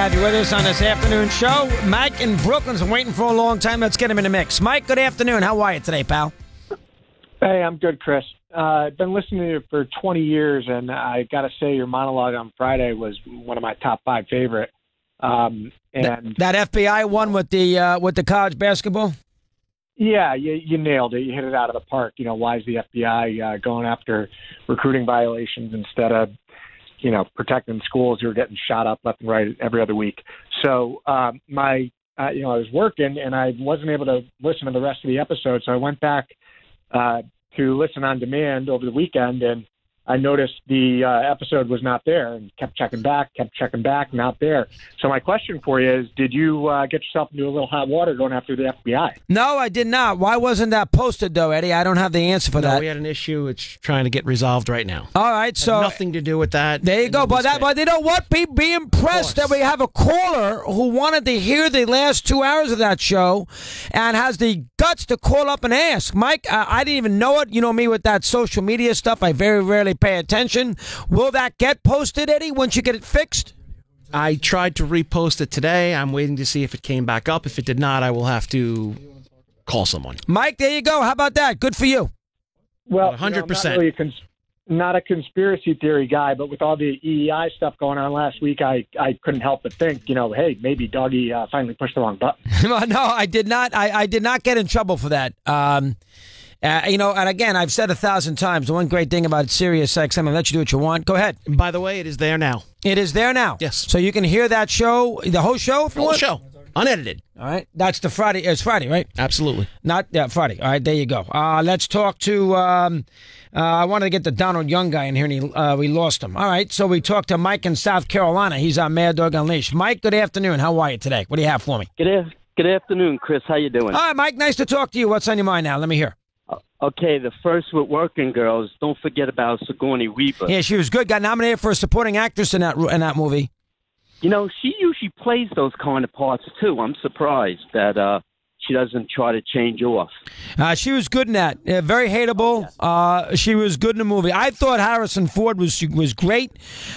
have you with us on this afternoon show. Mike in Brooklyn's been waiting for a long time. Let's get him in the mix. Mike, good afternoon. How are you today, pal? Hey, I'm good, Chris. I've been listening to you for 20 years, and I got to say your monologue on Friday was one of my top 5 favorite. And that FBI one with the college basketball? Yeah, you nailed it. You hit it out of the park. You know, why is the FBI going after recruiting violations instead of, protecting schools who are getting shot up left and right every other week? So I was working and I wasn't able to listen to the rest of the episode, so I went back to listen on demand over the weekend, and I noticed the episode was not there and kept checking back, not there. So my question for you is, did you get yourself into a little hot water going after the FBI? No, I did not. Why wasn't that posted, though, Eddie? I don't have the answer for that. We had an issue. It's trying to get resolved right now. All right, so nothing to do with that. There you go. But you know what? Be impressed that we have a caller who wanted to hear the last 2 hours of that show and has the guts to call up and ask. Mike, I didn't even know it. You know me with that social media stuff. I very rarely pay attention. Will that get posted, Eddie, once you get it fixed? I tried to repost it today. I'm waiting to see if it came back up. If it did not, I will have to call someone. Mike, there you go. How about that? Good for you. Well, 100%. I'm not a conspiracy theory guy, but with all the EEI stuff going on last week, I couldn't help but think, hey, maybe Doggy finally pushed the wrong button. No, I did not. I did not get in trouble for that. And again, I've said 1,000 times, the one great thing about Sirius XM, I'll let you do what you want. Go ahead. By the way, it is there now. It is there now. Yes. So you can hear that show, the whole show? The whole show. Unedited. All right. That's the Friday. It's Friday, right? Absolutely. Friday. All right, there you go. Let's talk to, I wanted to get the Donald Young guy in here, and we lost him. All right, so we talked to Mike in South Carolina. He's on Mad Dog Unleashed. Mike, good afternoon. How are you today? What do you have for me? Good afternoon, Chris. How you doing? All right, Mike, nice to talk to you. What's on your mind now? Let me hear. Okay, the first with Working Girls. Don't forget about Sigourney Weaver. Yeah, she was good. Got nominated for a supporting actress in that movie. She usually plays those kind of parts, too. I'm surprised that she doesn't try to change off. She was good in that. Very hateable. She was good in the movie. I thought Harrison Ford was great.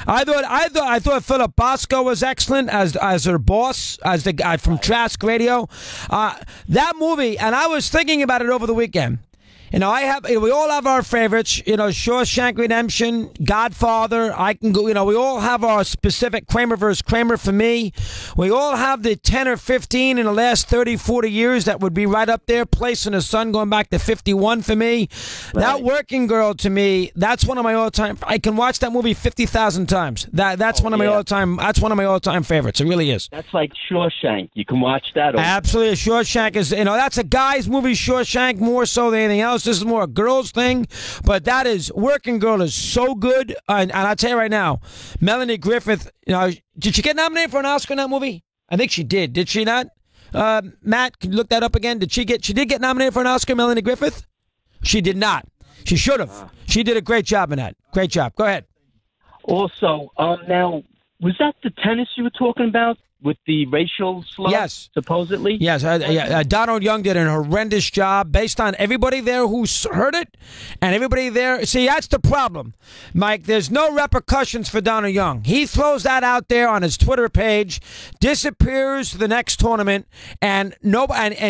I thought Philip Bosco was excellent as her boss, as the guy from Trask Radio. That movie, and I was thinking about it over the weekend. We all have our favorites, Shawshank Redemption, Godfather. I can go, we all have our specific Kramer versus Kramer for me. We all have the 10 or 15 in the last 30, 40 years that would be right up there. Place in the Sun going back to 51 for me. Right. That Working Girl, to me, that's one of my all-time. I can watch that movie 50,000 times. That's one of my all-time. That's one of my all-time favorites. It really is. That's like Shawshank. You can watch that. Absolutely, Shawshank is. That's a guy's movie. Shawshank more so than anything else. This is more a girl's thing, but that is Working Girl is so good. And I'll tell you right now, Melanie Griffith, did she get nominated for an Oscar in that movie? I think she did. Did she not? Matt, can you look that up again? She did get nominated for an Oscar, Melanie Griffith? She did not. She should have. She did a great job in that. Great job. Go ahead. Also, now, was that the tennis you were talking about? With the racial slur, yes, supposedly? Yes, Donald Young did an horrendous job based on everybody there who heard it, and everybody there. See, that's the problem, Mike. There's no repercussions for Donald Young. He throws that out there on his Twitter page, disappears to the next tournament, and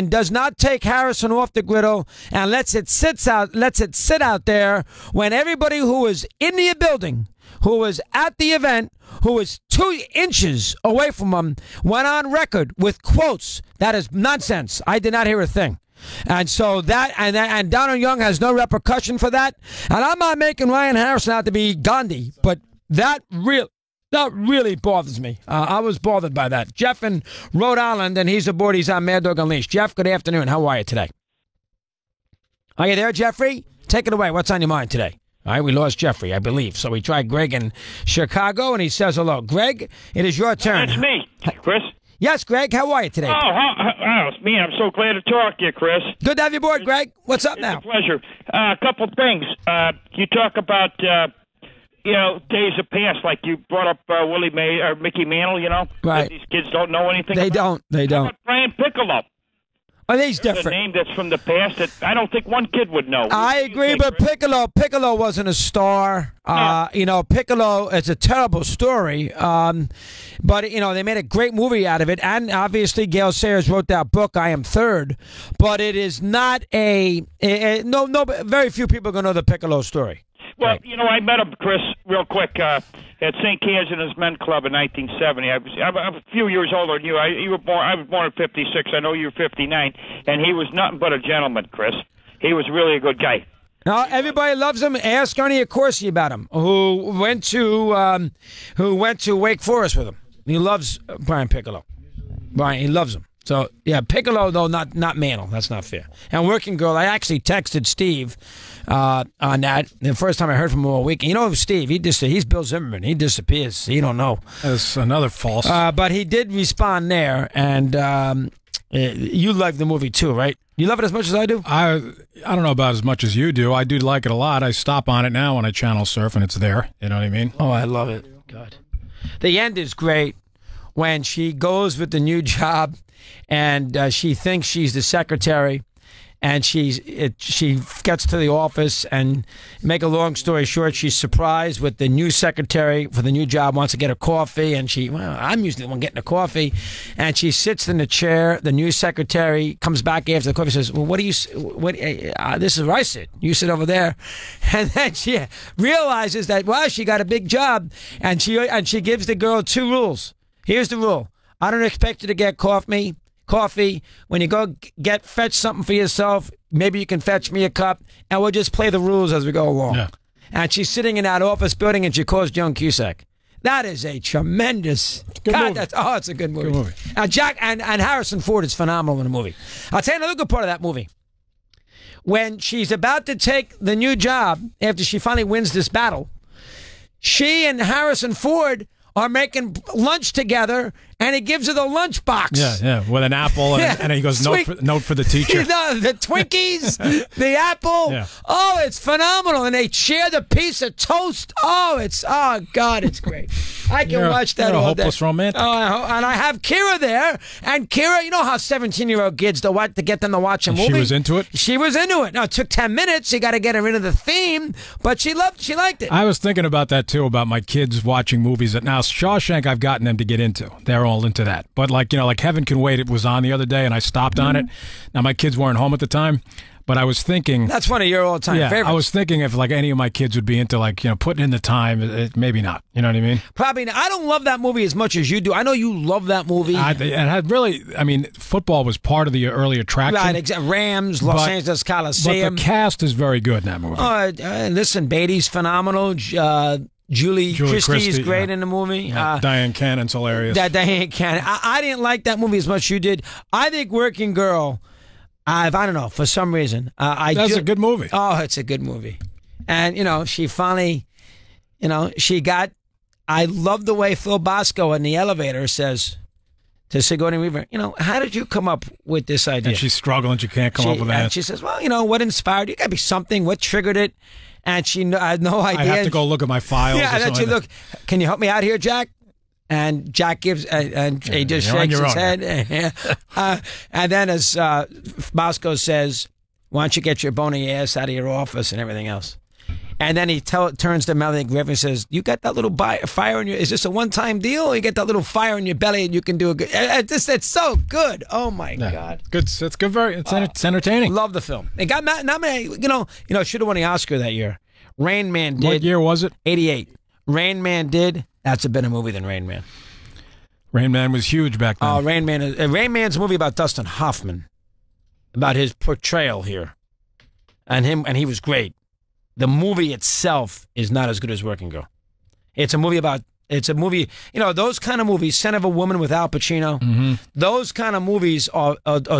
does not take Harrison off the griddle, and lets it sit out there when everybody who was in the building, who was at the event, who was 2 inches away from him, went on record with quotes. That is nonsense. I did not hear a thing. And so and Donald Young has no repercussion for that. And I'm not making Ryan Harrison out to be Gandhi, but that really bothers me. I was bothered by that. Jeff in Rhode Island, and he's aboard. He's on Mad Dog Unleashed. Jeff, good afternoon. How are you today? Are you there, Jeffrey? Take it away. What's on your mind today? All right, we lost Jeffrey, I believe. So we tried Greg in Chicago, and he says hello. Greg, it is your turn. It's me, Chris. Yes, Greg, how are you today? It's me. I'm so glad to talk to you, Chris. Good to have you aboard, Greg. What's up now? It's a pleasure. A couple things. You talk about, days of past, like you brought up Willie May or Mickey Mantle, Right. These kids don't know anything They about. don't. How about Brian Piccolo? Oh, he's There's different. a name that's from the past that I don't think one kid would know. I agree, but Piccolo wasn't a star. Piccolo, it's a terrible story. But they made a great movie out of it, and obviously Gail Sayers wrote that book, I Am Third. But it is not no. Very few people are gonna know the Piccolo story. Well, Right. I met him, Chris, real quick at St. Can's Men's Club in 1970. I'm a few years older than you. I was born in '56. I know you're '59, and he was nothing but a gentleman, Chris. He was really a good guy. Now, everybody loves him. Ask Ernie Accorsi about him, who went to Wake Forest with him. He loves Brian Piccolo. Brian, he loves him. So, yeah, Piccolo, though, not Mantle. That's not fair. And Working Girl, I actually texted Steve on that. The first time I heard from him all week. Steve, he's Bill Zimmerman. He disappears. He don't know. That's another false. But he did respond there, and you like the movie, too, right? You love it as much as I do? I don't know about as much as you do. I do like it a lot. I stop on it now when I channel surf, and it's there. You know what I mean? Oh, I love it. God. The end is great when she goes with the new job and she thinks she's the secretary, and she gets to the office, and make a long story short, she's surprised with the new secretary for the new job, wants to get a coffee, and I'm usually the one getting a coffee, and she sits in the chair. The new secretary comes back after the coffee and says, well, this is where I sit. You sit over there. And then she realizes that, she got a big job, and she gives the girl 2 rules. Here's the rule. I don't expect you to get coffee. When you go fetch something for yourself, maybe you can fetch me a cup, and we'll just play the rules as we go along. Yeah. And she's sitting in that office building, and she calls Joan Cusack. That is a tremendous. Movie. It's a good movie. Jack and Harrison Ford is phenomenal in the movie. I'll tell you another good part of that movie. When she's about to take the new job after she finally wins this battle, she and Harrison Ford are making lunch together, and he gives her the lunch box. Yeah, with an apple, and he goes, note for the teacher. The Twinkies, the apple. Yeah. Oh, it's phenomenal. And they share the piece of toast. Oh, God, it's great. I can watch that all day. Hopeless romantic. Oh, and I have Kira there. And Kira, you know how 17-year-old kids to get them to watch a movie? She was into it? She was into it. Now, it took 10 minutes. You got to get her into the theme, but she liked it. I was thinking about that, too, about my kids watching movies. Now, Shawshank, I've gotten them to get into. They're all into that. But like Heaven Can Wait, it was on the other day, and I stopped on it. Now, my kids weren't home at the time, but I was thinking... That's one of your all-time favorites. I was thinking if any of my kids would be into putting in the time, maybe not. You know what I mean? Probably not. I don't love that movie as much as you do. I know you love that movie. Football was part of the early attraction. Right, Rams, Los Angeles Coliseum. But the cast is very good in that movie. Listen, Beatty's phenomenal. Julie Christie's great in the movie. Diane Cannon's hilarious. Diane Cannon. I didn't like that movie as much as you did. I think Working Girl, I don't know, for some reason. That's a good movie. Oh, it's a good movie. And, she finally, I love the way Phil Bosco in the elevator says to Sigourney Weaver, how did you come up with this idea? And she's struggling. She can't come up with that. And she says, well, what inspired you? Got to be something. What triggered it? And she had no idea. I have to go look at my files. Yeah, and she look. Can you help me out here, Jack? And Jack gives, and he just shakes his head. And then as Bosco says, why don't you get your bony ass out of your office and everything else? And then he turns to Melanie Griffin and says, you got that little fire in your, is this a one-time deal? Or you get that little fire in your belly and you can do a good, it's so good. Oh, my God. Good. It's good. It's entertaining. Love the film. It got nominated, should have won the Oscar that year. Rain Man did. What year was it? 88. Rain Man did. That's a better movie than Rain Man. Rain Man was huge back then. Rain Man's a movie about Dustin Hoffman, about his portrayal here, and he was great. The movie itself is not as good as Working Girl. It's a movie, those kind of movies, Scent of a Woman with Al Pacino, those kind of movies are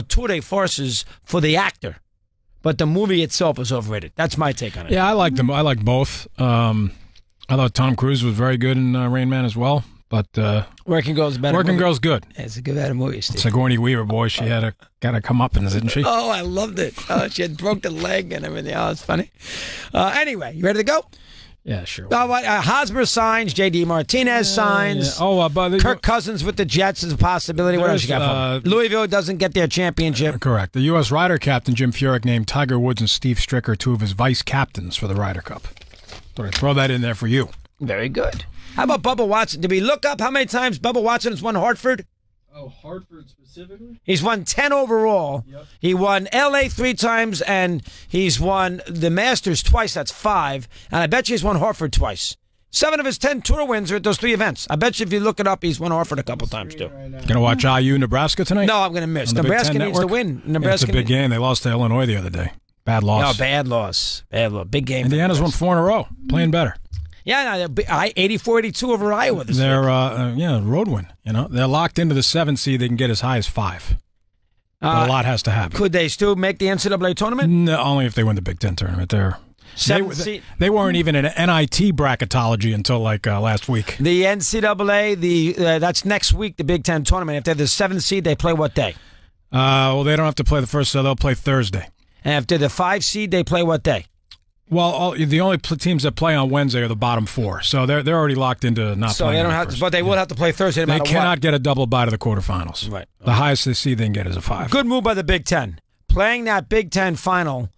tour de forces for the actor. But the movie itself is overrated. That's my take on it. Yeah, I like them. I like both. I thought Tom Cruise was very good in Rain Man as well. But Working Girl's better. Working Girl's good. It's a good better movie, Steve. Sigourney Weaver, boy, she got to come up, didn't she? Oh, I loved it. She had broke the leg and everything. Oh, it's funny. Anyway, you ready to go? Yeah, sure. Hosmer signs. J.D. Martinez signs. Yeah. Oh, but Kirk Cousins with the Jets is a possibility. What else you got? Louisville doesn't get their championship. Correct. The U.S. Ryder captain, Jim Furyk, named Tiger Woods and Steve Stricker two of his vice captains for the Ryder Cup. So I throw that in there for you. Very good. How about Bubba Watson? Did we look up how many times Bubba Watson has won Hartford? Oh, Hartford specifically? He's won 10 overall. Yep. He won L.A. 3 times, and he's won the Masters twice. That's 5. And I bet you he's won Hartford twice. 7 of his 10 tour wins are at those 3 events. I bet you if you look it up, he's won Hartford a couple times, too. Going to watch IU Nebraska tonight? No, I'm going to miss. Nebraska needs to win. Nebraska it's a big game. They lost to Illinois the other day. Bad loss. No, bad loss. Bad loss. Big game. Indiana's won 4 in a row. Playing better. Yeah, 84-82 over Iowa this week. They're road win. They're locked into the 7th seed. They can get as high as 5. But a lot has to happen. Could they still make the NCAA tournament? No, only if they win the Big Ten tournament. They weren't even in NIT bracketology until last week. The NCAA, that's next week. The Big Ten tournament. If they're the 7th seed, they play what day? Well, they don't have to play the first, so they'll play Thursday. And if they're the 5 seed, they play what day? Well, the only teams that play on Wednesday are the bottom 4, so they're already locked into not. So playing they don't have to, but they will have to play Thursday. No they cannot get a double bye to the quarterfinals. Right. The highest they see they can get is a 5. Good move by the Big Ten. Playing that Big Ten final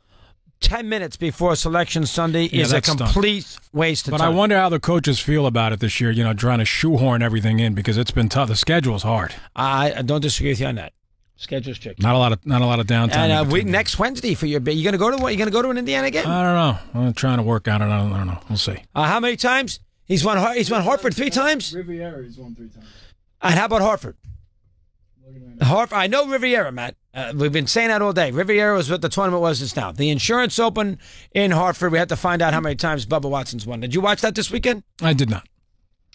10 minutes before Selection Sunday is a complete waste of time. But I wonder how the coaches feel about it this year. Trying to shoehorn everything in because it's been tough. The schedule's hard. I don't disagree with you on that. Schedule's tricky. Not a lot of downtime. And next Wednesday for your. You gonna go to what? You gonna go to an Indiana game? I don't know. I'm trying to work on it. I don't know. We'll see. How many times? He's won Hartford 3 times. Riviera, he's won 3 times. And how about Hartford? Hartford. I know Riviera, Matt. We've been saying that all day. Riviera was what the tournament was just now. The Insurance Open in Hartford. We had to find out how many times Bubba Watson's won. Did you watch that this weekend? I did not.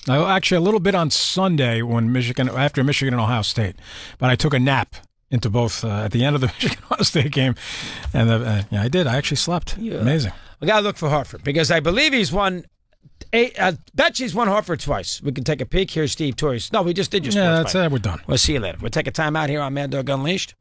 Actually, a little bit on Sunday after Michigan and Ohio State, but I took a nap into both at the end of the Michigan-Ohio State game, and I did. I actually slept. Yeah. Amazing. We got to look for Hartford because I believe he's won 8. I bet he's won Hartford twice. We can take a peek. Here's Steve Torres. No, we just did your sports. Yeah, that's it. We're done. We'll see you later. We'll take a time out here on Mad Dog Unleashed.